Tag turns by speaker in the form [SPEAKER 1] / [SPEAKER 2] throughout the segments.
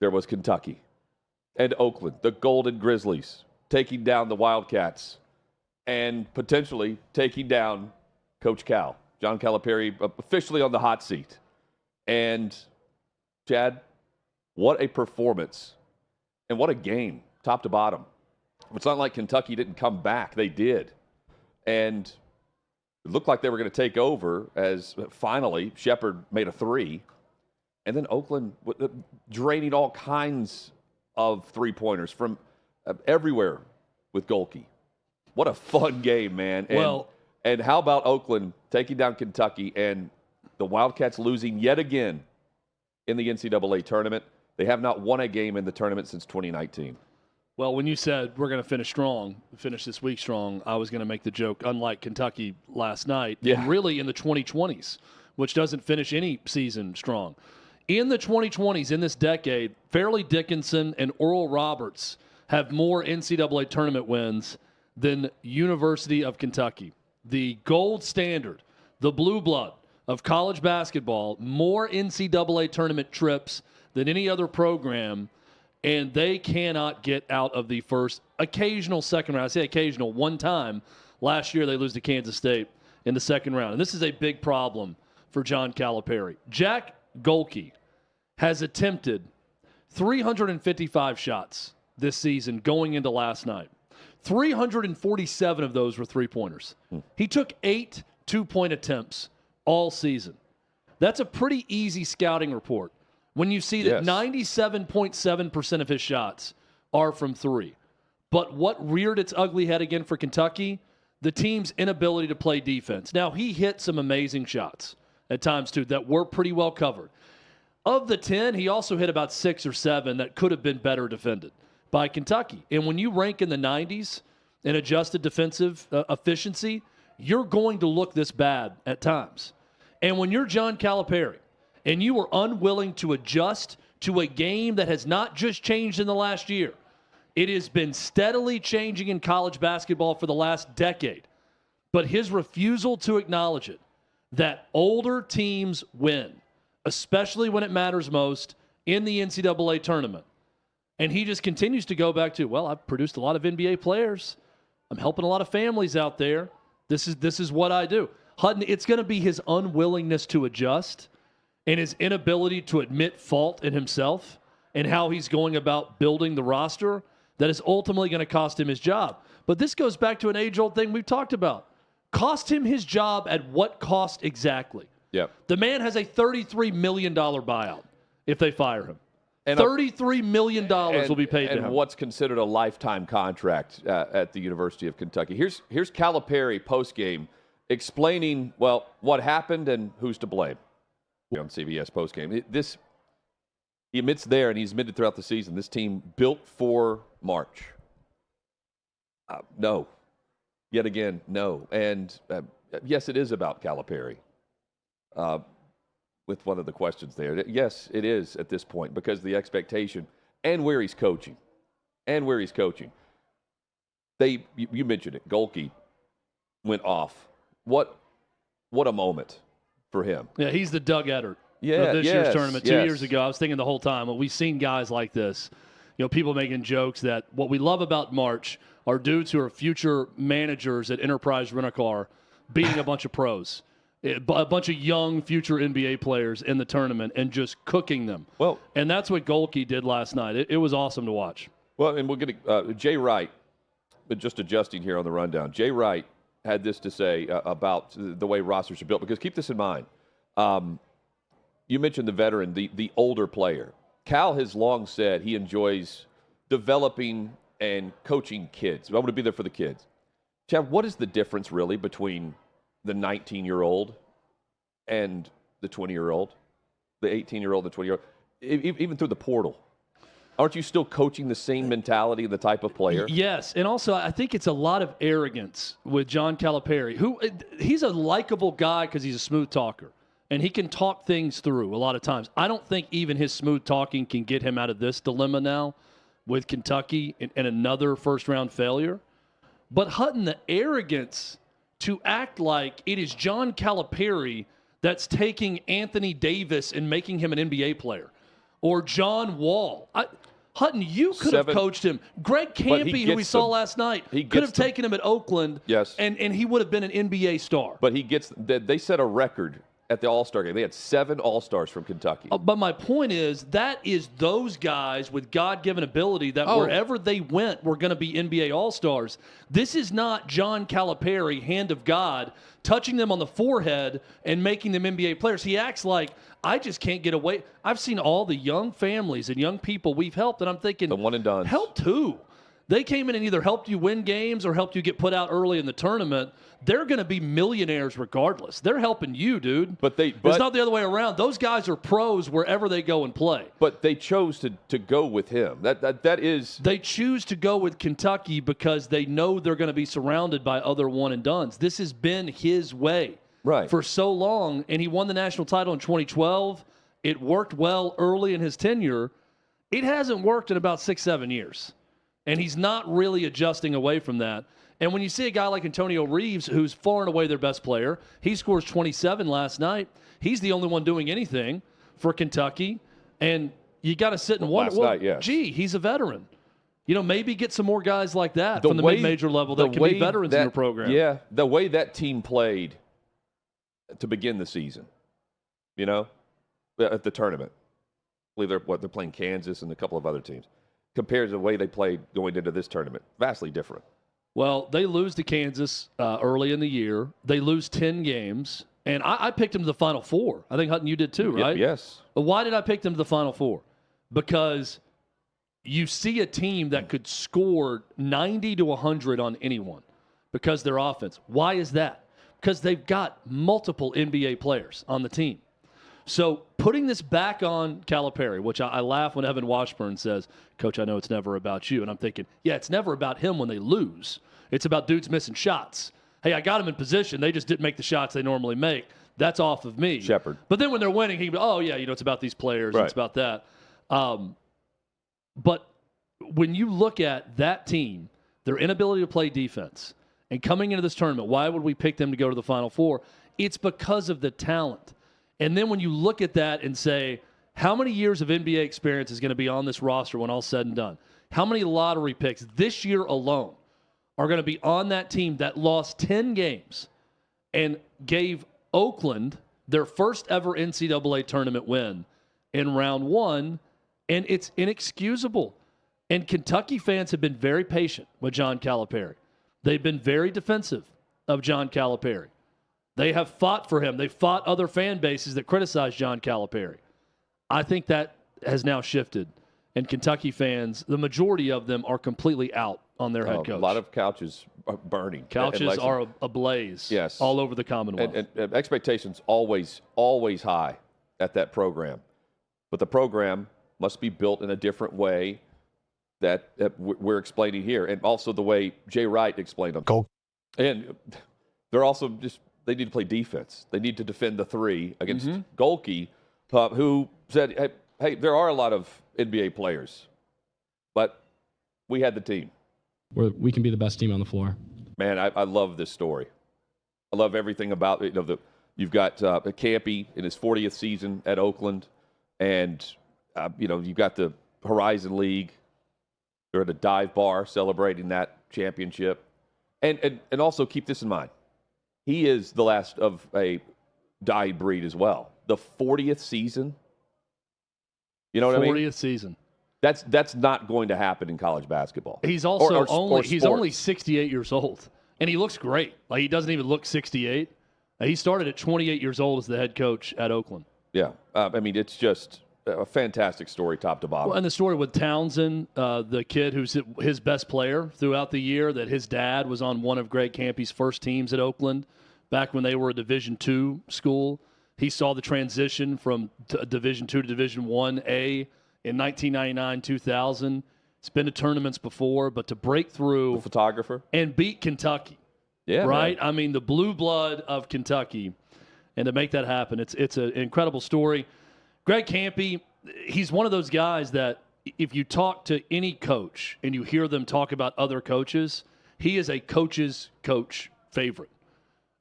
[SPEAKER 1] there was Kentucky and Oakland, the Golden Grizzlies, taking down the Wildcats and potentially taking down Coach Cal. John Calipari officially on the hot seat. And, Chad, what a performance and what a game, top to bottom. It's not like Kentucky didn't come back. They did. And it looked like they were going to take over as finally Shepard made a three. And then Oakland draining all kinds of three-pointers from everywhere with Gholke. What a fun game, man. And how about Oakland taking down Kentucky and the Wildcats losing yet again in the NCAA tournament? They have not won a game in the tournament since 2019.
[SPEAKER 2] Well, when you said we're going to finish this week strong, I was going to make the joke, unlike Kentucky last night, and really in the 2020s, which doesn't finish any season strong. In the 2020s, in this decade, Fairleigh Dickinson and Oral Roberts have more NCAA tournament wins than University of Kentucky. The gold standard, the blue blood of college basketball, more NCAA tournament trips than any other program, and they cannot get out of the first occasional second round. I say occasional, one time. Last year they lose to Kansas State in the second round. And this is a big problem for John Calipari. Jack Gholke has attempted 355 shots this season going into last night. 347 of those were three-pointers. He took 8 two-point attempts all season. That's a pretty easy scouting report when you see that 97.7% of his shots are from three. But what reared its ugly head again for Kentucky? The team's inability to play defense. Now, he hit some amazing shots at times, too, that were pretty well covered. Of the 10, he also hit about 6 or 7 that could have been better defended by Kentucky. And when you rank in the 90s in adjusted defensive efficiency, you're going to look this bad at times. And when you're John Calipari and you are unwilling to adjust to a game that has not just changed in the last year, it has been steadily changing in college basketball for the last decade. But his refusal to acknowledge it, that older teams win, especially when it matters most in the NCAA tournament. And he just continues to go back to, well, I've produced a lot of NBA players. I'm helping a lot of families out there. This is what I do. Hutton, it's going to be his unwillingness to adjust and his inability to admit fault in himself and how he's going about building the roster that is ultimately going to cost him his job. But this goes back to an age-old thing we've talked about. Cost him his job at what cost exactly?
[SPEAKER 1] Yep.
[SPEAKER 2] The man has a $33 million buyout if they fire him. And $33 million will be paid to him.
[SPEAKER 1] And what's considered a lifetime contract at the University of Kentucky. Here's Calipari postgame explaining, well, what happened and who's to blame on CBS postgame. He admits there, and he's admitted throughout the season, this team built for March. No. Yet again, no. And yes, it is about Calipari. With one of the questions there. Yes, it is at this point because of the expectation and where he's coaching. You mentioned it. Gholke went off. What a moment for him.
[SPEAKER 2] Yeah, he's the Doug Eddard of this year's tournament. 2 years ago, I was thinking the whole time, well, we've seen guys like this. You know, people making jokes that what we love about March are dudes who are future managers at Enterprise Rent-A-Car beating a bunch of pros. A bunch of young future NBA players in the tournament and just cooking them. Well, and that's what Gholke did last night. It was awesome to watch. Well, and we're getting
[SPEAKER 1] Jay Wright, but just adjusting here on the rundown. Jay Wright had this to say about the way rosters are built, because keep this in mind. You mentioned the veteran, the older player. Cal has long said he enjoys developing and coaching kids. I want to be there for the kids. Chad, what is the difference really between the 19-year-old and the 20-year-old, the 18-year-old, the 20-year-old, even through the portal? Aren't you still coaching the same mentality and the type of player?
[SPEAKER 2] Yes, and also I think it's a lot of arrogance with John Calipari, he's a likable guy because he's a smooth talker, and he can talk things through a lot of times. I don't think even his smooth talking can get him out of this dilemma now with Kentucky and another first-round failure. But Hutton, the arrogance to act like it is John Calipari that's taking Anthony Davis and making him an NBA player. or John Wall. Hutton, you could have coached him. Greg Campy, who we saw last night, could have taken him at Oakland, and he would have been an NBA star.
[SPEAKER 1] But they set a record at the All-Star game. They had 7 All-Stars from Kentucky.
[SPEAKER 2] But my point is, that is those guys with God-given ability that wherever they went were going to be NBA All-Stars. This is not John Calipari, hand of God, touching them on the forehead and making them NBA players. He acts like, I just can't get away. I've seen all the young families and young people we've helped, and I'm thinking,
[SPEAKER 1] the one and done.
[SPEAKER 2] Helped who? They came in and either helped you win games or helped you get put out early in the tournament. They're going to be millionaires regardless. They're helping you, dude. But it's not the other way around. Those guys are pros wherever they go and play.
[SPEAKER 1] But they chose to go with him. That is.
[SPEAKER 2] They choose to go with Kentucky because they know they're going to be surrounded by other one and dones. This has been his way for so long, and he won the national title in 2012. It worked well early in his tenure. It hasn't worked in about 6-7 years. And he's not really adjusting away from that. And when you see a guy like Antonio Reeves, who's far and away their best player, he scores 27 last night. He's the only one doing anything for Kentucky. And you got to sit and wonder, gee, he's a veteran. Maybe get some more guys like that from the mid-major level that can be veterans in your program.
[SPEAKER 1] Yeah, the way that team played to begin the season, at the tournament. I believe they're playing Kansas and a couple of other teams. Compared to the way they played going into this tournament. Vastly different.
[SPEAKER 2] Well, they lose to Kansas early in the year. They lose 10 games. And I picked them to the Final Four. I think, Hutton, you did too, right?
[SPEAKER 1] Yes.
[SPEAKER 2] But why did I pick them to the Final Four? Because you see a team that could score 90 to 100 on anyone because their offense. Why is that? Because they've got multiple NBA players on the team. So putting this back on Calipari, which I laugh when Evan Washburn says, Coach, I know it's never about you. And I'm thinking, yeah, it's never about him when they lose. It's about dudes missing shots. Hey, I got them in position. They just didn't make the shots they normally make. That's off of me.
[SPEAKER 1] Shepard.
[SPEAKER 2] But then when they're winning, he goes, oh, yeah, it's about these players. Right. It's about that. But when you look at that team, their inability to play defense, and coming into this tournament, why would we pick them to go to the Final Four? It's because of the talent. And then when you look at that and say, how many years of NBA experience is going to be on this roster when all's said and done? How many lottery picks this year alone are going to be on that team that lost 10 games and gave Oakland their first ever NCAA tournament win in round 1? And it's inexcusable. And Kentucky fans have been very patient with John Calipari. They've been very defensive of John Calipari. They have fought for him. They fought other fan bases that criticize John Calipari. I think that has now shifted. And Kentucky fans, the majority of them are completely out on their head coach.
[SPEAKER 1] A lot of couches are burning.
[SPEAKER 2] Couches are ablaze all over the Commonwealth.
[SPEAKER 1] And expectations always high at that program. But the program must be built in a different way that we're explaining here. And also the way Jay Wright explained them.
[SPEAKER 3] Gholke.
[SPEAKER 1] And they're also they need to play defense. They need to defend the 3 against Gholke, who said, hey, there are a lot of NBA players, but we had the team.
[SPEAKER 4] We can be the best team on the floor.
[SPEAKER 1] Man, I love this story. I love everything about it. You've got Campy in his 40th season at Oakland, and you've got the Horizon League. They're at a dive bar celebrating that championship. And also keep this in mind. He is the last of a dying breed as well. The 40th season. You know what I mean?
[SPEAKER 2] 40th season.
[SPEAKER 1] That's not going to happen in college basketball.
[SPEAKER 2] He's also only 68 years old, and he looks great. Like, he doesn't even look 68. He started at 28 years old as the head coach at Oakland.
[SPEAKER 1] Yeah, it's just a fantastic story, top to bottom.
[SPEAKER 2] Well, and the story with Townsend, the kid who's his best player throughout the year, that his dad was on one of Greg Campy's first teams at Oakland back when they were a Division II school. He saw the transition from Division II to Division I-A in 1999-2000. It's been to tournaments before, but to break through,
[SPEAKER 1] the photographer, and
[SPEAKER 2] beat Kentucky, right? Man. I mean, the blue blood of Kentucky, and to make that happen, it's an incredible story. Greg Campy, he's one of those guys that if you talk to any coach and you hear them talk about other coaches, he is a coach's coach favorite.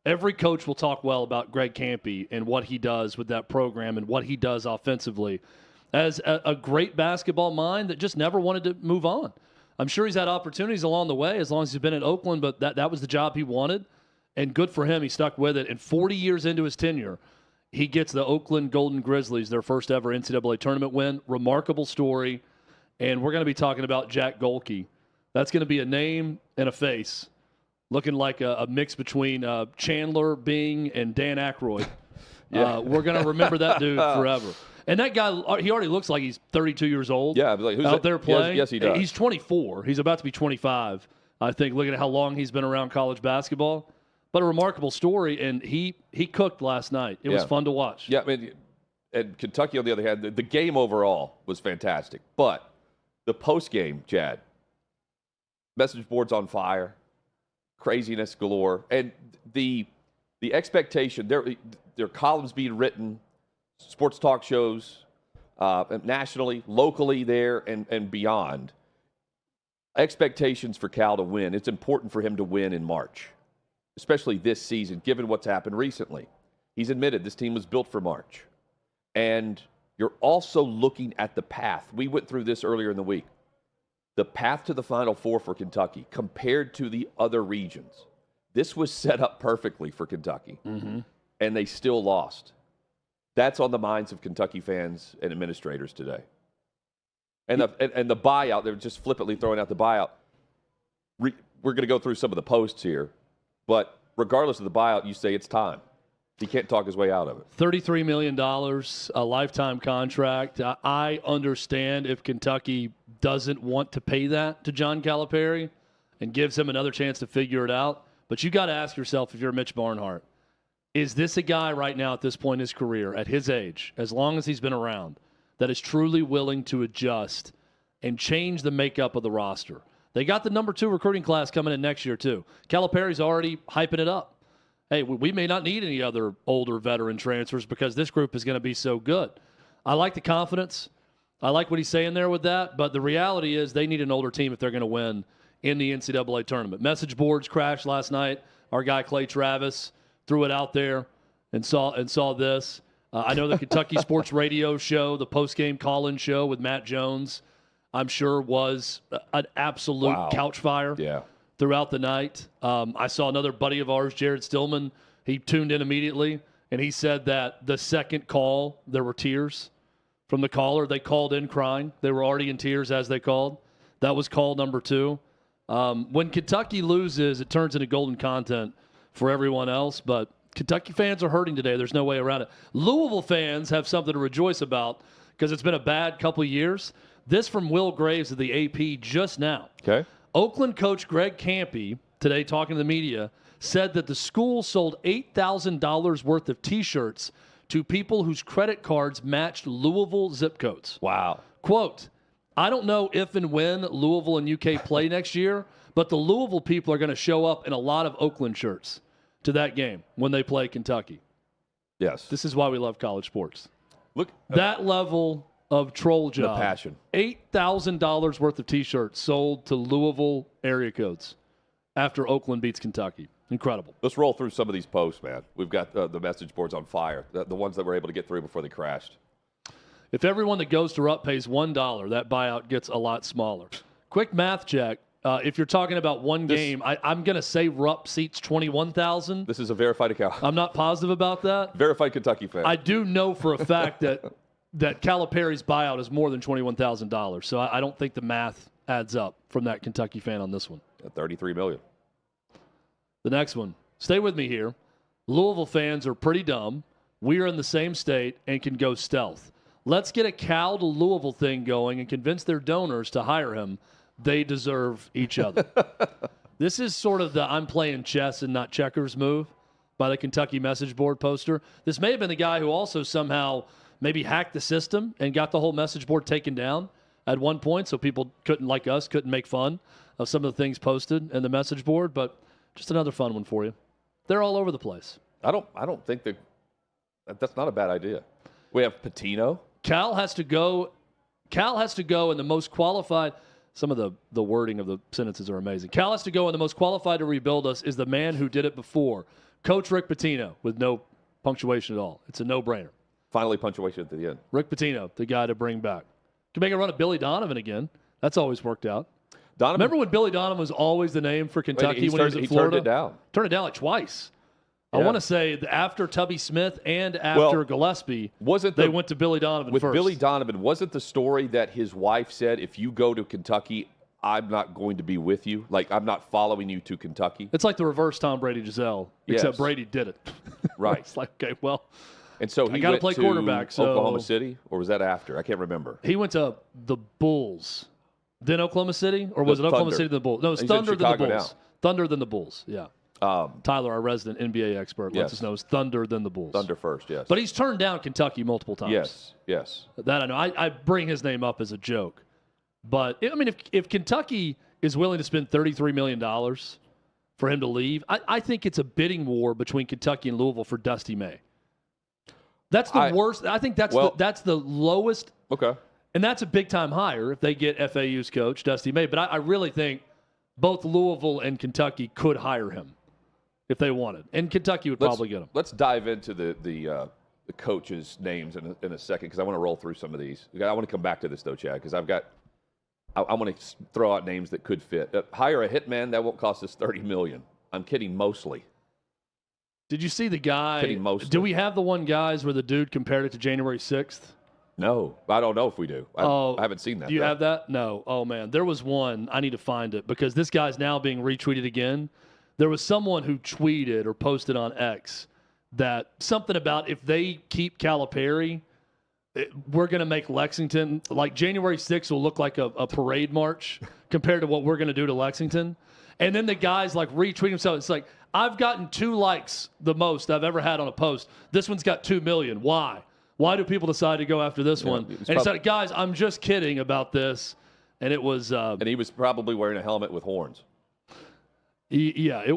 [SPEAKER 2] Every coach will talk well about Greg Campy and what he does with that program and what he does offensively. as a great basketball mind that just never wanted to move on. I'm sure he's had opportunities along the way as long as he's been at Oakland, but that was the job he wanted, and good for him. He stuck with it. And 40 years into his tenure, he gets the Oakland Golden Grizzlies, their first ever NCAA Tournament win. Remarkable story. And we're going to be talking about Jack Gholke. That's going to be a name and a face, looking like a mix between Chandler Bing and Dan Aykroyd. Yeah. We're going to remember that dude forever. And that guy, he already looks like he's 32 years old.
[SPEAKER 1] Yeah, like, who's
[SPEAKER 2] out there playing.
[SPEAKER 1] Yes, he does.
[SPEAKER 2] He's 24. He's about to be 25, I think, looking at how long he's been around college basketball. But a remarkable story, and he cooked last night. It was fun to watch.
[SPEAKER 1] Yeah, I mean, and Kentucky, on the other hand, the game overall was fantastic. But the post-game, Chad, message boards on fire, craziness galore, and the expectation, there are columns being written, sports talk shows, nationally, locally there, and beyond. Expectations for Cal to win. It's important for him to win in March, especially this season, given what's happened recently. He's admitted this team was built for March. And you're also looking at the path. We went through this earlier in the week. The path to the Final Four for Kentucky compared to the other regions. This was set up perfectly for Kentucky, and they still lost. That's on the minds of Kentucky fans and administrators today. And the buyout, they're just flippantly throwing out the buyout. We're going to go through some of the posts here, but regardless of the buyout, you say it's time. He can't talk his way out of it.
[SPEAKER 2] $33 million, a lifetime contract. I understand if Kentucky doesn't want to pay that to John Calipari and gives him another chance to figure it out. But you got to ask yourself, if you're Mitch Barnhart, is this a guy right now at this point in his career, at his age, as long as he's been around, that is truly willing to adjust and change the makeup of the roster? They got the number 2 recruiting class coming in next year, too. Calipari's already hyping it up. Hey, we may not need any other older veteran transfers because this group is going to be so good. I like the confidence. I like what he's saying there with that, but the reality is they need an older team if they're going to win in the NCAA tournament. Message boards crashed last night. Our guy Clay Travis threw it out there and saw this. I know the Kentucky Sports Radio show, the post-game call-in show with Matt Jones, I'm sure was an absolute couch fire.
[SPEAKER 1] Yeah.
[SPEAKER 2] Throughout the night. I saw another buddy of ours, Jared Stillman. He tuned in immediately, and he said that the second call, there were tears from the caller. They called in crying. They were already in tears as they called. That was call number 2. When Kentucky loses, it turns into golden content for everyone else, but Kentucky fans are hurting today. There's no way around it. Louisville fans have something to rejoice about because it's been a bad couple of years. This from Will Graves of the AP just now.
[SPEAKER 1] Okay.
[SPEAKER 2] Oakland coach Greg Campy, today talking to the media, said that the school sold $8,000 worth of T-shirts to people whose credit cards matched Louisville zip codes.
[SPEAKER 1] Wow.
[SPEAKER 2] Quote, I don't know if and when Louisville and UK play next year, but the Louisville people are going to show up in a lot of Oakland shirts to that game when they play Kentucky.
[SPEAKER 1] Yes.
[SPEAKER 2] This is why we love college sports.
[SPEAKER 1] Look.
[SPEAKER 2] That level of troll job.
[SPEAKER 1] The passion.
[SPEAKER 2] $8,000 worth of T-shirts sold to Louisville area codes after Oakland beats Kentucky. Incredible.
[SPEAKER 1] Let's roll through some of these posts, man. We've got the message boards on fire, the ones that we're able to get through before they crashed.
[SPEAKER 2] If everyone that goes to Rupp pays $1, that buyout gets a lot smaller. Quick math check. If you're talking about one game, I'm going to say Rupp seats 21,000.
[SPEAKER 1] This is a verified account.
[SPEAKER 2] I'm not positive about that.
[SPEAKER 1] Verified Kentucky fan.
[SPEAKER 2] I do know for a fact that Calipari's buyout is more than $21,000. So I don't think the math adds up from that Kentucky fan on this one.
[SPEAKER 1] $33 million.
[SPEAKER 2] The next one. Stay with me here. Louisville fans are pretty dumb. We are in the same state and can go stealth. Let's get a Cal to Louisville thing going and convince their donors to hire him. They deserve each other. This is sort of the I'm playing chess and not checkers move by the Kentucky message board poster. This may have been the guy who also somehow maybe hacked the system and got the whole message board taken down at one point so people couldn't make fun of some of the things posted in the message board, but just another fun one for you. They're all over the place.
[SPEAKER 1] I don't think that's not a bad idea. We have Patino.
[SPEAKER 2] Cal has to go in the most qualified. Some of the wording of the sentences are amazing. Cal has to go in the most qualified to rebuild us is the man who did it before. Coach Rick Pitino with no punctuation at all. It's a no-brainer.
[SPEAKER 1] Finally, punctuation at the end.
[SPEAKER 2] Rick Pitino, the guy to bring back. Can make a run at Billy Donovan again. That's always worked out.
[SPEAKER 1] Donovan,
[SPEAKER 2] remember when Billy Donovan was always the name for Kentucky when he was at Florida?
[SPEAKER 1] He turned it down.
[SPEAKER 2] Turned it down like twice.
[SPEAKER 1] Yeah.
[SPEAKER 2] I want to say after Tubby Smith and after Gillespie, they went to Billy Donovan
[SPEAKER 1] with
[SPEAKER 2] first.
[SPEAKER 1] Billy Donovan, wasn't the story that his wife said, if you go to Kentucky, I'm not going to be with you? Like, I'm not following you to Kentucky?
[SPEAKER 2] It's like the reverse Tom Brady Giselle, except Brady did it.
[SPEAKER 1] Right.
[SPEAKER 2] It's like, okay, well.
[SPEAKER 1] And so he
[SPEAKER 2] got to
[SPEAKER 1] went
[SPEAKER 2] play
[SPEAKER 1] to
[SPEAKER 2] quarterback. So
[SPEAKER 1] Oklahoma City, or was that after? I can't remember.
[SPEAKER 2] He went to the Bulls, then Oklahoma City, or was it Oklahoma City then the Bulls? No, it's Thunder then the Bulls.
[SPEAKER 1] Now.
[SPEAKER 2] Thunder then the Bulls. Yeah. Tyler, our resident NBA expert, lets us know it's Thunder then the Bulls.
[SPEAKER 1] Thunder first, yes.
[SPEAKER 2] But he's turned down Kentucky multiple times.
[SPEAKER 1] Yes.
[SPEAKER 2] That I know. I bring his name up as a joke, but I mean, if Kentucky is willing to spend $33 million for him to leave, I think it's a bidding war between Kentucky and Louisville for Dusty May. That's the worst. I think that's the lowest.
[SPEAKER 1] Okay.
[SPEAKER 2] And that's a big-time hire if they get FAU's coach, Dusty May. But I really think both Louisville and Kentucky could hire him if they wanted. And Kentucky would probably get him.
[SPEAKER 1] Let's dive into the coaches' names in a second because I want to roll through some of these. I want to come back to this, though, Chad, because I want to throw out names that could fit. Hire a hitman, that won't cost us $30 million. I'm kidding mostly.
[SPEAKER 2] Did you see the guy? Do we have the one guys where the dude compared it to January 6th?
[SPEAKER 1] No. I don't know if we do. I haven't seen that.
[SPEAKER 2] Do you have that? No. Oh, man. There was one. I need to find it because this guy's now being retweeted again. There was someone who tweeted or posted on X that something about if they keep Calipari, we're going to make Lexington, like January 6th will look like a parade march compared to what we're going to do to Lexington. And then the guy's like retweeting himself. It's like, I've gotten 2 likes the most I've ever had on a post. This one's got 2 million. Why? Why do people decide to go after this one? And he said, guys, I'm just kidding about this. And it was.
[SPEAKER 1] And he was probably wearing a helmet with horns.
[SPEAKER 2] Yeah, it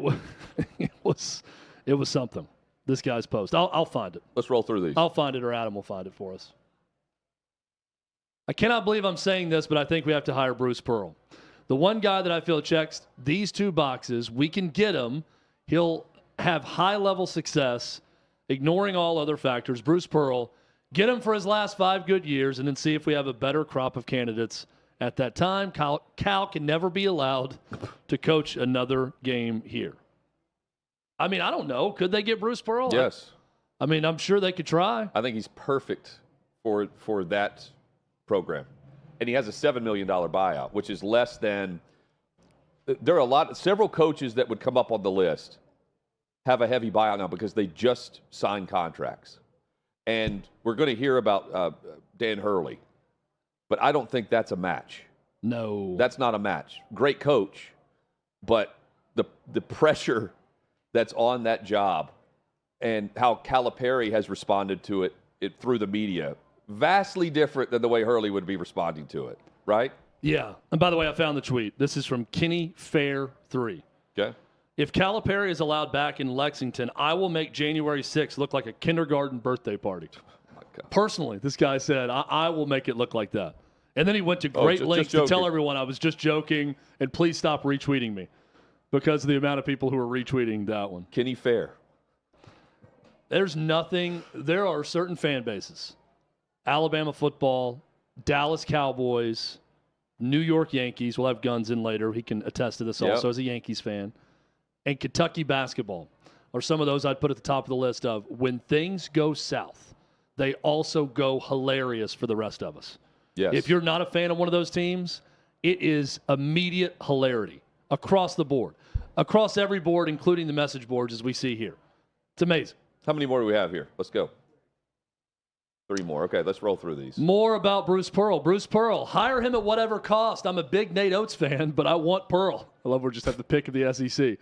[SPEAKER 2] was. It was something. This guy's post. I'll find it.
[SPEAKER 1] Let's roll through these.
[SPEAKER 2] I'll find it, or Adam will find it for us. I cannot believe I'm saying this, but I think we have to hire Bruce Pearl. The one guy that I feel checks these 2 boxes, we can get him. He'll have high-level success, ignoring all other factors. Bruce Pearl, get him for his last 5 good years, and then see if we have a better crop of candidates at that time. Cal can never be allowed to coach another game here. I mean, I don't know. Could they get Bruce Pearl?
[SPEAKER 1] Yes.
[SPEAKER 2] I mean, I'm sure they could try.
[SPEAKER 1] I think he's perfect for that program. And he has a $7 million buyout, which is less than – there are several coaches that would come up on the list have a heavy buyout now because they just signed contracts. And we're going to hear about Dan Hurley, but I don't think that's a match.
[SPEAKER 2] No.
[SPEAKER 1] That's not a match. Great coach, but the pressure that's on that job and how Calipari has responded to it through the media, vastly different than the way Hurley would be responding to it, right?
[SPEAKER 2] Yeah. And by the way, I found the tweet. This is from Kenny Fair 3.
[SPEAKER 1] Okay.
[SPEAKER 2] If Calipari is allowed back in Lexington, I will make January 6th look like a kindergarten birthday party.
[SPEAKER 1] Oh my God.
[SPEAKER 2] Personally, this guy said, I will make it look like that. And then he went to great lengths to tell everyone I was just joking and please stop retweeting me because of the amount of people who are retweeting that one.
[SPEAKER 1] Kenny Fair.
[SPEAKER 2] There are certain fan bases. Alabama football, Dallas Cowboys, New York Yankees. We'll have Guns in later. He can attest to this also as a Yankees fan. And Kentucky basketball are some of those I'd put at the top of the list of when things go south, they also go hilarious for the rest of us.
[SPEAKER 1] Yes.
[SPEAKER 2] If you're not a fan of one of those teams, it is immediate hilarity across the board, across every board, including the message boards as we see here. It's amazing.
[SPEAKER 1] How many more do we have here? Let's go. 3 more. Okay, let's roll through these.
[SPEAKER 2] More about Bruce Pearl. Bruce Pearl, hire him at whatever cost. I'm a big Nate Oates fan, but I want Pearl. I love we just have the pick of the SEC.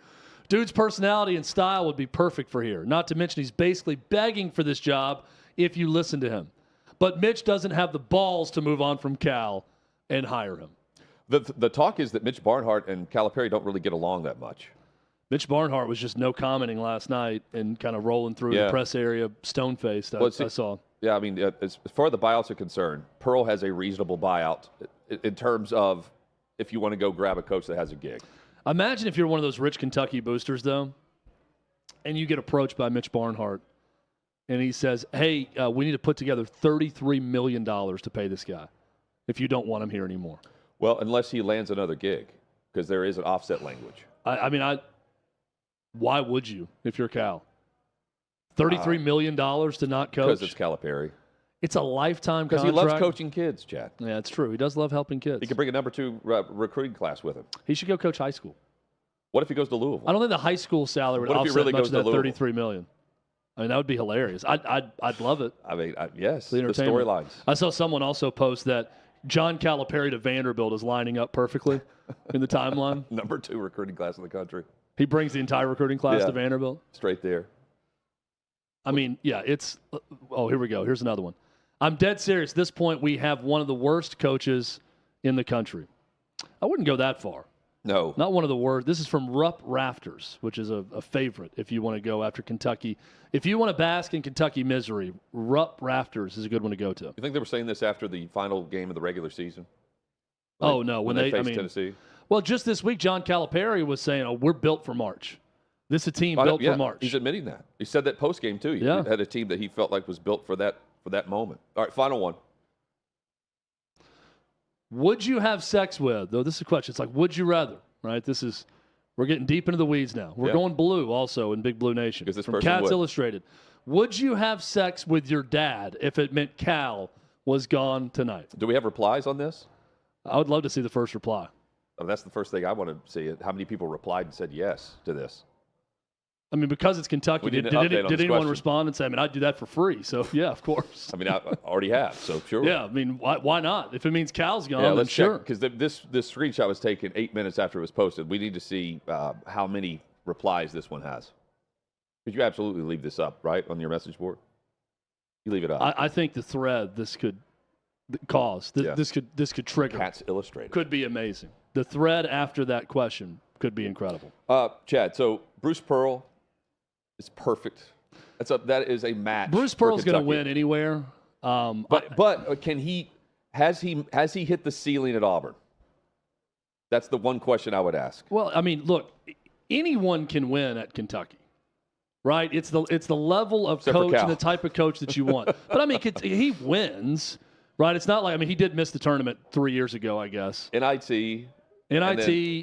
[SPEAKER 2] Dude's personality and style would be perfect for here. Not to mention he's basically begging for this job if you listen to him. But Mitch doesn't have the balls to move on from Cal and hire him.
[SPEAKER 1] The talk is that Mitch Barnhart and Calipari don't really get along that much.
[SPEAKER 2] Mitch Barnhart was just no commenting last night and kind of rolling through the press area, stone-faced, I saw.
[SPEAKER 1] Yeah, I mean, as far as the buyouts are concerned, Pearl has a reasonable buyout in terms of if you want to go grab a coach that has a gig.
[SPEAKER 2] Imagine if you're one of those rich Kentucky boosters, though, and you get approached by Mitch Barnhart, and he says, hey, we need to put together $33 million to pay this guy if you don't want him here anymore.
[SPEAKER 1] Well, unless he lands another gig, because there is an offset language.
[SPEAKER 2] Why would you if you're Cal? $33 million to not coach?
[SPEAKER 1] Because it's Calipari.
[SPEAKER 2] It's a lifetime
[SPEAKER 1] contract. Because he loves coaching kids, Chad.
[SPEAKER 2] Yeah, it's true. He does love helping kids.
[SPEAKER 1] He could bring a number 2 recruiting class with him.
[SPEAKER 2] He should go coach high school.
[SPEAKER 1] What if he goes to Louisville?
[SPEAKER 2] I don't think the high school salary would offset much of that $33 million. I mean, that would be hilarious. I'd love it.
[SPEAKER 1] I mean, yes,
[SPEAKER 2] the
[SPEAKER 1] storylines.
[SPEAKER 2] I saw someone also post that John Calipari to Vanderbilt is lining up perfectly in the timeline.
[SPEAKER 1] Number 2 recruiting class in the country.
[SPEAKER 2] He brings the entire recruiting class to Vanderbilt.
[SPEAKER 1] Straight there.
[SPEAKER 2] I mean, yeah, it's – oh, here we go. Here's another one. I'm dead serious. At this point, we have one of the worst coaches in the country. I wouldn't go that far.
[SPEAKER 1] No.
[SPEAKER 2] Not one of the worst. This is from Rupp Rafters, which is a favorite if you want to go after Kentucky. If you want to bask in Kentucky misery, Rupp Rafters is a good one to go to.
[SPEAKER 1] You think they were saying this after the final game of the regular season?
[SPEAKER 2] Oh, no.
[SPEAKER 1] When they faced Tennessee?
[SPEAKER 2] Well, just this week, John Calipari was saying, oh, we're built for March. This is a team built for March.
[SPEAKER 1] He's admitting that. He said that post-game, too. He had a team that he felt like was built for that moment. All right, final one.
[SPEAKER 2] Would you have sex with, though this is a question, it's like, would you rather, right? We're getting deep into the weeds now. We're going blue also in Big Blue Nation.
[SPEAKER 1] Because this
[SPEAKER 2] from
[SPEAKER 1] person
[SPEAKER 2] Cats
[SPEAKER 1] would.
[SPEAKER 2] Illustrated. Would you have sex with your dad if it meant Cal was gone tonight?
[SPEAKER 1] Do we have replies on this?
[SPEAKER 2] I would love to see the first reply.
[SPEAKER 1] Oh, that's the first thing I want to see. How many people replied and said yes to this?
[SPEAKER 2] I mean, because it's Kentucky, did anyone respond and say, I mean, I'd do that for free? So, yeah, of course.
[SPEAKER 1] I mean, I already have, so sure.
[SPEAKER 2] Yeah, I mean, why not? If it means Cal's gone,
[SPEAKER 1] then let's
[SPEAKER 2] sure.
[SPEAKER 1] Because this screenshot was taken 8 minutes after it was posted. We need to see how many replies this one has. Because you absolutely leave this up, right, on your message board? You leave it up.
[SPEAKER 2] I think the thread this could cause, this could trigger.
[SPEAKER 1] Cats Illustrated.
[SPEAKER 2] Could be amazing. The thread after that question could be incredible.
[SPEAKER 1] Chad, so Bruce Pearl is perfect. That is a match.
[SPEAKER 2] Bruce Pearl's going to win anywhere.
[SPEAKER 1] But can he has he hit the ceiling at Auburn? That's the one question I would ask.
[SPEAKER 2] Well, I mean, look, anyone can win at Kentucky, right? It's the level of coach and the type of coach that you want. But I mean, he wins, right? It's not like, I mean, he did miss the tournament 3 years ago, I guess. NIT,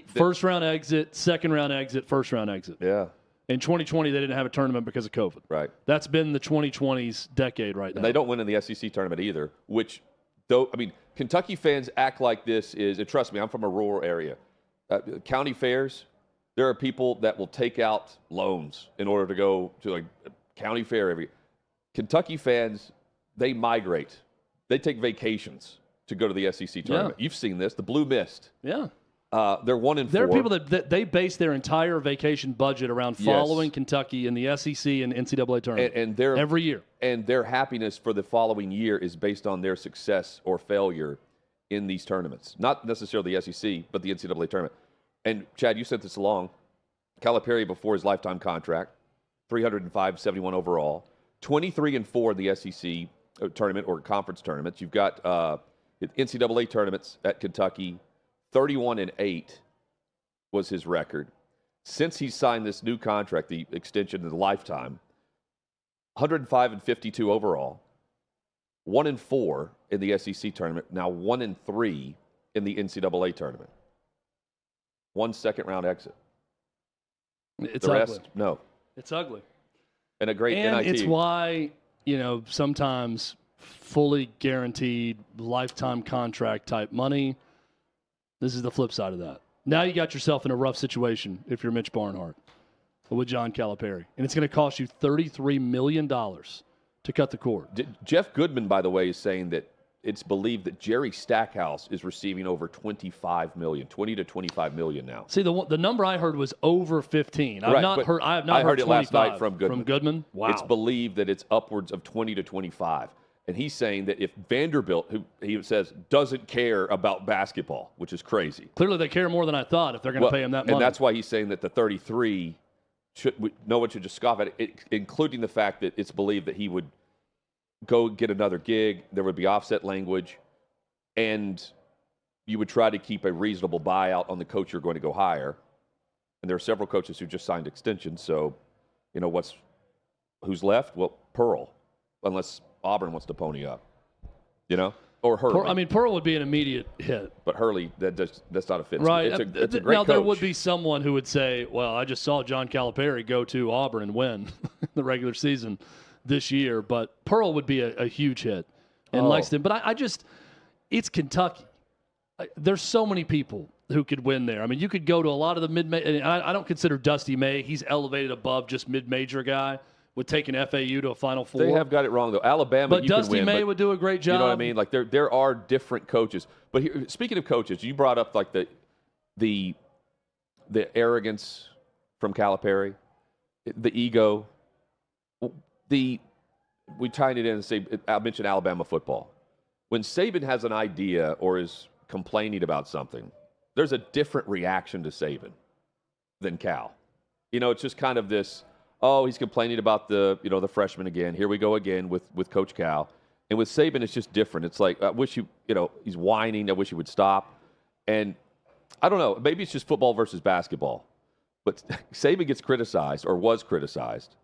[SPEAKER 2] first round exit, second round exit, first round exit.
[SPEAKER 1] Yeah.
[SPEAKER 2] In 2020, they didn't have a tournament because of COVID.
[SPEAKER 1] Right.
[SPEAKER 2] That's been the 2020s decade right now.
[SPEAKER 1] And they don't win in the SEC tournament either, which, though, I mean, Kentucky fans act like this is, and trust me, I'm from a rural area. County fairs, there are people that will take out loans in order to go to a county fair every. Kentucky fans, they migrate. They take vacations to go to the SEC tournament. Yeah. You've seen this, the Blue Mist.
[SPEAKER 2] Yeah.
[SPEAKER 1] They're 1-4.
[SPEAKER 2] There are people that they base their entire vacation budget around following Kentucky in the SEC and NCAA tournament
[SPEAKER 1] and
[SPEAKER 2] every year.
[SPEAKER 1] And their happiness for the following year is based on their success or failure in these tournaments. Not necessarily the SEC, but the NCAA tournament. And, Chad, you sent this along. Calipari before his lifetime contract, 305-71 overall, 23-4 in the SEC tournament or conference tournaments. You've got NCAA tournaments at Kentucky. 31-8 was his record. Since he signed this new contract, the extension of the lifetime, 105-52 overall, 1-4 in the SEC tournament, now 1-3 in the NCAA tournament. 1 second-round exit.
[SPEAKER 2] It's
[SPEAKER 1] the
[SPEAKER 2] ugly.
[SPEAKER 1] Rest, no.
[SPEAKER 2] It's ugly.
[SPEAKER 1] And a great
[SPEAKER 2] and
[SPEAKER 1] NIT.
[SPEAKER 2] It's why, sometimes fully guaranteed lifetime contract type money. This is the flip side of that. Now you got yourself in a rough situation if you're Mitch Barnhart with John Calipari. And it's going to cost you $33 million to cut the cord.
[SPEAKER 1] Jeff Goodman, by the way, is saying that it's believed that Jerry Stackhouse is receiving over $25 million, $20 to $25 million now.
[SPEAKER 2] See, the number I heard was over 15. I have not heard
[SPEAKER 1] it last night from Goodman.
[SPEAKER 2] From Goodman? Wow.
[SPEAKER 1] It's believed that it's upwards of 20 to 25. And he's saying that if Vanderbilt, who he says doesn't care about basketball, which is crazy.
[SPEAKER 2] Clearly they care more than I thought if they're going to pay him that money.
[SPEAKER 1] And that's why he's saying that the 33, no one should just scoff at it, including the fact that it's believed that he would go get another gig, there would be offset language, and you would try to keep a reasonable buyout on the coach you're going to go hire. And there are several coaches who just signed extensions, so who's left? Well, Pearl. unless Auburn wants to pony up, or Hurley.
[SPEAKER 2] Pearl would be an immediate hit.
[SPEAKER 1] But Hurley, that's not a fit.
[SPEAKER 2] Right.
[SPEAKER 1] It's a great
[SPEAKER 2] now,
[SPEAKER 1] coach.
[SPEAKER 2] there would be someone who would say, well, I just saw John Calipari go to Auburn and win the regular season this year. But Pearl would be a huge hit in Lexington. But it's Kentucky. There's so many people who could win there. I mean, you could go to a lot of the mid-major. I don't consider Dusty May. He's elevated above just mid-major guy with taking FAU to a Final Four.
[SPEAKER 1] They have got it wrong, though. Alabama,
[SPEAKER 2] but
[SPEAKER 1] you
[SPEAKER 2] Dusty
[SPEAKER 1] can win,
[SPEAKER 2] May would do a great job.
[SPEAKER 1] You know what I mean? Like, there are different coaches. But here, speaking of coaches, you brought up, like, the arrogance from Calipari, the ego. We tied it in and say, I mentioned Alabama football. When Saban has an idea or is complaining about something, there's a different reaction to Saban than Cal. It's just kind of this, he's complaining about the freshman again. Here we go again with Coach Cal. And with Saban, it's just different. It's like, I wish he's whining. I wish he would stop. And I don't know, maybe it's just football versus basketball. But Saban gets criticized or was criticized.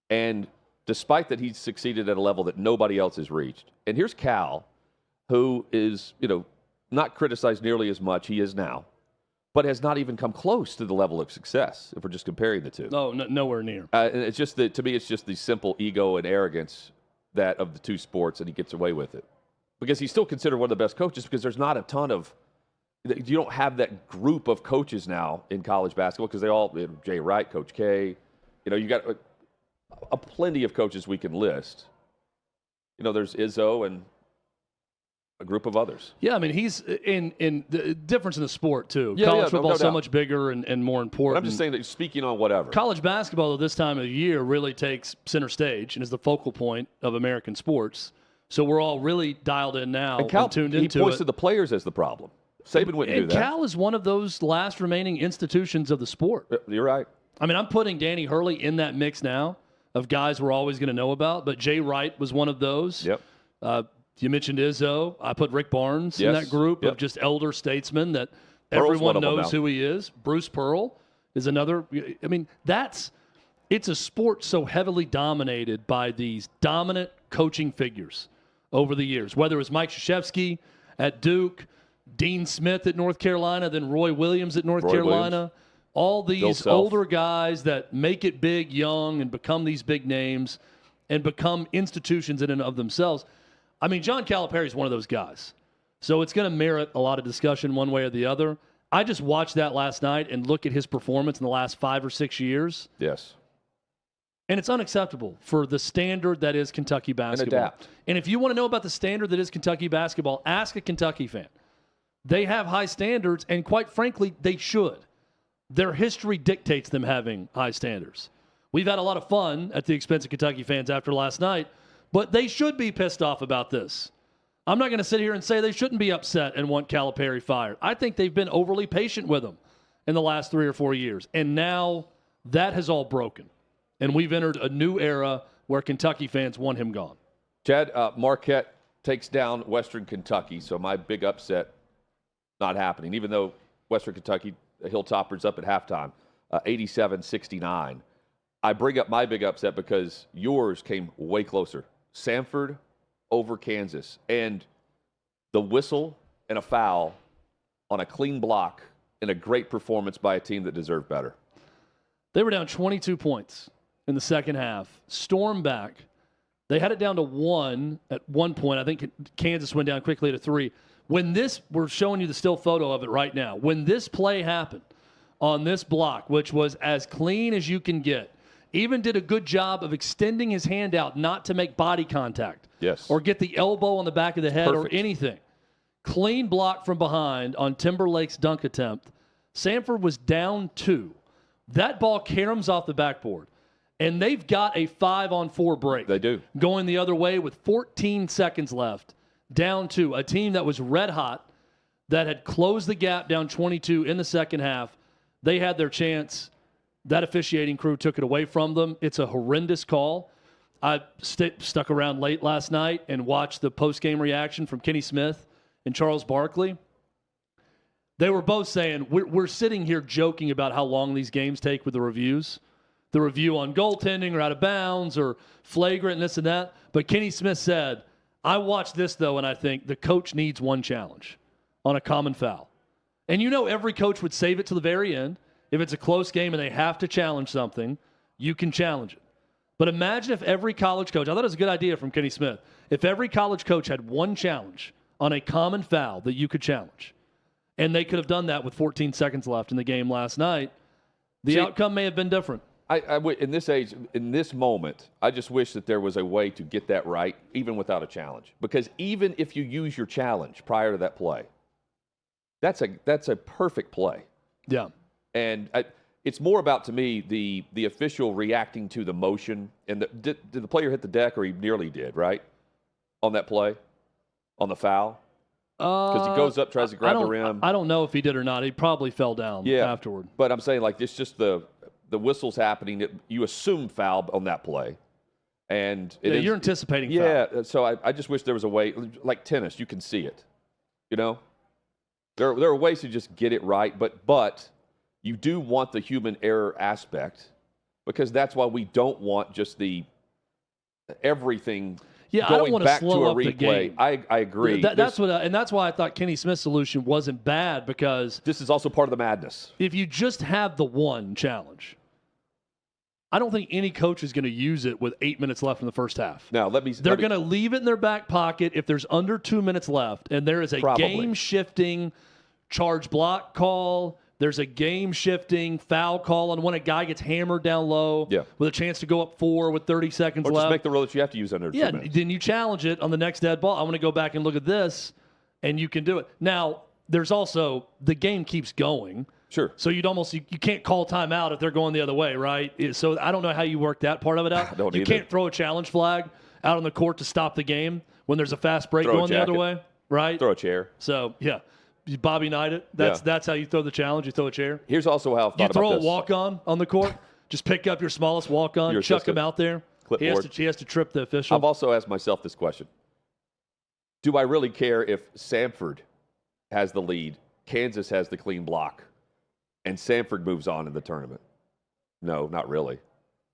[SPEAKER 1] And despite that, he's succeeded at a level that nobody else has reached. And here's Cal, who is, not criticized nearly as much he is now, but has not even come close to the level of success if we're just comparing the two.
[SPEAKER 2] No, nowhere near.
[SPEAKER 1] And it's just to me, it's just the simple ego and arrogance that of the two sports, and he gets away with it because he's still considered one of the best coaches. Because there's not a ton of, you don't have that group of coaches now in college basketball because they all, Jay Wright, Coach K, you got a plenty of coaches we can list. There's Izzo and a group of others.
[SPEAKER 2] Yeah, I mean, he's in the difference in the sport, too.
[SPEAKER 1] Yeah,
[SPEAKER 2] college football
[SPEAKER 1] no
[SPEAKER 2] is so
[SPEAKER 1] doubt.
[SPEAKER 2] much bigger and more important.
[SPEAKER 1] But I'm just saying that speaking on whatever.
[SPEAKER 2] College basketball, though, this time of the year really takes center stage and is the focal point of American sports. So we're all really dialed in now and tuned into it.
[SPEAKER 1] He points to the players as the problem. Saban wouldn't do that.
[SPEAKER 2] Cal is one of those last remaining institutions of the sport.
[SPEAKER 1] You're right.
[SPEAKER 2] I mean, I'm putting Danny Hurley in that mix now of guys we're always going to know about, but Jay Wright was one of those.
[SPEAKER 1] Yep.
[SPEAKER 2] You mentioned Izzo. I put Rick Barnes in that group of just elder statesmen that everyone knows who he is. Bruce Pearl is another. I mean, it's a sport so heavily dominated by these dominant coaching figures over the years, whether it was Mike Krzyzewski at Duke, Dean Smith at North Carolina, then Roy Williams at North Carolina. All these older guys that make it big young and become these big names and become institutions in and of themselves. I mean, John Calipari is one of those guys. So it's going to merit a lot of discussion one way or the other. I just watched that last night and look at his performance in the last 5 or 6 years.
[SPEAKER 1] Yes.
[SPEAKER 2] And it's unacceptable for the standard that is Kentucky basketball.
[SPEAKER 1] And adapt.
[SPEAKER 2] And if you want to know about the standard that is Kentucky basketball, ask a Kentucky fan. They have high standards, and quite frankly, they should. Their history dictates them having high standards. We've had a lot of fun at the expense of Kentucky fans after last night, but they should be pissed off about this. I'm not going to sit here and say they shouldn't be upset and want Calipari fired. I think they've been overly patient with him in the last 3 or 4 years, and now that has all broken. And we've entered a new era where Kentucky fans want him gone.
[SPEAKER 1] Chad, Marquette takes down Western Kentucky, so my big upset not happening, even though Western Kentucky, Hilltoppers up at halftime, 87-69. I bring up my big upset because yours came way closer. Samford over Kansas. And the whistle and a foul on a clean block and a great performance by a team that deserved better.
[SPEAKER 2] They were down 22 points in the second half. Stormed back. They had it down to 1 at one point. I think Kansas went down quickly to 3. We're showing you the still photo of it right now. When this play happened on this block, which was as clean as you can get, even did a good job of extending his hand out not to make body contact.
[SPEAKER 1] Yes.
[SPEAKER 2] Or get the elbow on the back of the head
[SPEAKER 1] Perfect.
[SPEAKER 2] or anything. Clean block from behind on Timberlake's dunk attempt. Samford was down 2. That ball caroms off the backboard. And they've got a 5-on-4 break.
[SPEAKER 1] They do.
[SPEAKER 2] Going the other way with 14 seconds left. Down 2. A team that was red hot, that had closed the gap down 22 in the second half. They had their chance. That officiating crew took it away from them. It's a horrendous call. I stuck around late last night and watched the post-game reaction from Kenny Smith and Charles Barkley. They were both saying, we're sitting here joking about how long these games take with the reviews. the review on goaltending or out of bounds or flagrant and this and that. But Kenny Smith said, I watched this, though, and I think the coach needs one challenge on a common foul. And every coach would save it to the very end. If it's a close game and they have to challenge something, you can challenge it. But imagine if every college coach, I thought it was a good idea from Kenny Smith, if every college coach had one challenge on a common foul that you could challenge, and they could have done that with 14 seconds left in the game last night, the outcome may have been different.
[SPEAKER 1] In this age, in this moment, I just wish that there was a way to get that right, even without a challenge. Because even if you use your challenge prior to that play, that's a perfect play.
[SPEAKER 2] Yeah.
[SPEAKER 1] And it's more about, to me, the official reacting to the motion. And did the player hit the deck, or he nearly did, right, on that play, on the foul? Because he goes up, tries to grab the rim.
[SPEAKER 2] I don't know if he did or not. He probably fell down afterward.
[SPEAKER 1] But I'm saying, like, it's just the whistle's happening. You assume foul on that play. And
[SPEAKER 2] you're anticipating foul.
[SPEAKER 1] Yeah, so I just wish there was a way, like tennis, you can see it. There are ways to just get it right, but you do want the human error aspect, because that's why we don't want just the everything going back to a replay. I agree.
[SPEAKER 2] That's why I thought Kenny Smith's solution wasn't bad, because
[SPEAKER 1] this is also part of the madness.
[SPEAKER 2] If you just have the one challenge, I don't think any coach is going to use it with 8 minutes left in the first half.
[SPEAKER 1] Now,
[SPEAKER 2] they're going to leave it in their back pocket if there's under 2 minutes left, and there is a game-shifting charge block call. There's a game-shifting foul call on when a guy gets hammered down low with a chance to go up 4 with 30 seconds left.
[SPEAKER 1] Or just make the rule that you have to use under 2 minutes.
[SPEAKER 2] Yeah, then you challenge it on the next dead ball. I want to go back and look at this, and you can do it. Now, there's also the game keeps going.
[SPEAKER 1] Sure.
[SPEAKER 2] So you can't call timeout if they're going the other way, right? So I don't know how you work that part of it out. You can't throw a challenge flag out on the court to stop the game when there's a fast break going the other way, right?
[SPEAKER 1] Throw a chair.
[SPEAKER 2] So, yeah. You Bobby Knight it. That's how you throw the challenge. You throw a chair.
[SPEAKER 1] Here's also how I've thought about this.
[SPEAKER 2] You throw a walk-on on the court. Just pick up your smallest walk-on, chuck him out there. He has to trip the official.
[SPEAKER 1] I've also asked myself this question. Do I really care if Samford has the lead, Kansas has the clean block, and Samford moves on in the tournament? No, not really.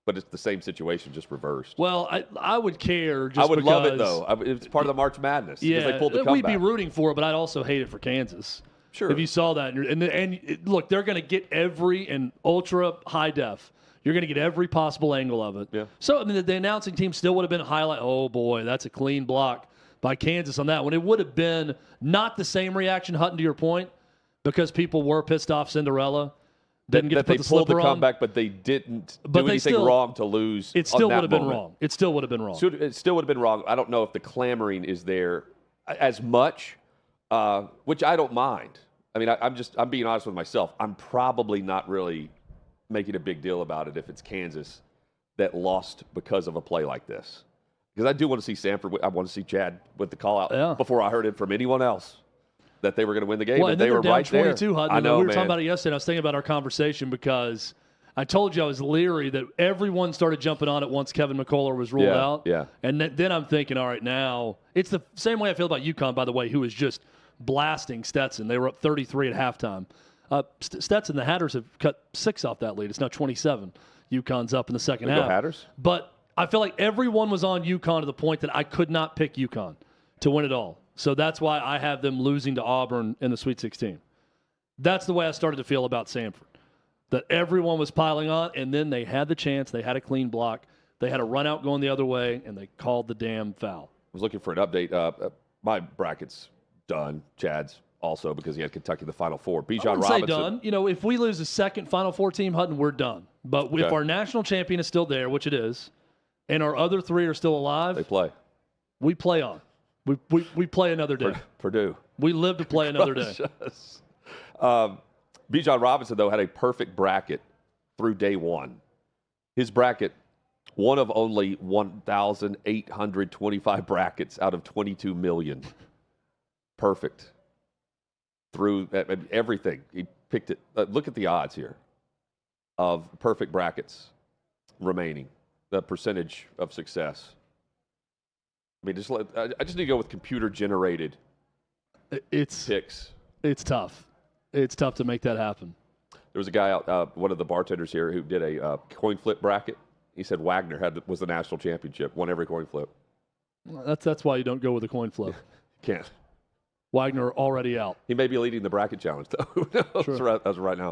[SPEAKER 1] But it's the same situation, just reversed.
[SPEAKER 2] Well, I would care.
[SPEAKER 1] I would love it, though. It's part of the March Madness.
[SPEAKER 2] Yeah,
[SPEAKER 1] they pulled the comeback.
[SPEAKER 2] We'd be rooting for it, but I'd also hate it for Kansas.
[SPEAKER 1] Sure.
[SPEAKER 2] If you saw that. And look, they're going to get in ultra high def. You're going to get every possible angle of it.
[SPEAKER 1] Yeah.
[SPEAKER 2] So, the announcing team still would have been highlight. Oh, boy, that's a clean block by Kansas on that one. It would have been not the same reaction, Hutton, to your point, because people were pissed off Cinderella. Didn't get to put the slipper on.
[SPEAKER 1] They pulled the comeback, but they didn't do anything wrong to lose.
[SPEAKER 2] It still would have been wrong. It still would have been wrong.
[SPEAKER 1] It still would have been wrong. I don't know if the clamoring is there as much, which I don't mind. I mean, I'm being honest with myself. I'm probably not really making a big deal about it if it's Kansas that lost because of a play like this. Because I do want to see Samford. I want to see Chad with the call out before I heard it from anyone else that they were going to win the game.
[SPEAKER 2] Well, and
[SPEAKER 1] they were
[SPEAKER 2] down
[SPEAKER 1] right
[SPEAKER 2] 22,
[SPEAKER 1] there.
[SPEAKER 2] Hutton.
[SPEAKER 1] I know,
[SPEAKER 2] we were talking about it yesterday. I was thinking about our conversation because I told you I was leery that everyone started jumping on it once Kevin McCullough was ruled out.
[SPEAKER 1] Yeah.
[SPEAKER 2] And then I'm thinking, all right, now it's the same way I feel about UConn, by the way, who was just blasting Stetson. They were up 33 at halftime. Stetson, the Hatters have cut 6 off that lead. It's now 27. UConn's up in the second half.
[SPEAKER 1] Go Hatters.
[SPEAKER 2] But I feel like everyone was on UConn to the point that I could not pick UConn to win it all. So that's why I have them losing to Auburn in the Sweet 16. That's the way I started to feel about Samford. That everyone was piling on, and then they had the chance. They had a clean block. They had a run out going the other way, and they called the damn foul.
[SPEAKER 1] I was looking for an update. My bracket's done. Chad's also, because he had Kentucky in the Final Four. Bijan Robinson.
[SPEAKER 2] Say done. If we lose the second Final Four team, Hutton, we're done. But if our national champion is still there, which it is, and our other 3 are still alive,
[SPEAKER 1] they play.
[SPEAKER 2] We play on. We play another day.
[SPEAKER 1] Purdue.
[SPEAKER 2] We live to play another day.
[SPEAKER 1] Bijan Robinson, though, had a perfect bracket through day one. His bracket, one of only 1,825 brackets out of 22 million. Perfect. Through everything. He picked it. Look at the odds here of perfect brackets remaining, the percentage of success. I mean, I just need to go with computer-generated picks.
[SPEAKER 2] It's tough. It's tough to make that happen.
[SPEAKER 1] There was a guy out, one of the bartenders here, who did a coin flip bracket. He said Wagner was the national championship, won every coin flip.
[SPEAKER 2] That's why you don't go with a coin flip.
[SPEAKER 1] Can't.
[SPEAKER 2] Wagner already out.
[SPEAKER 1] He may be leading the bracket challenge, though. Who knows?
[SPEAKER 2] Sure.
[SPEAKER 1] As of right now.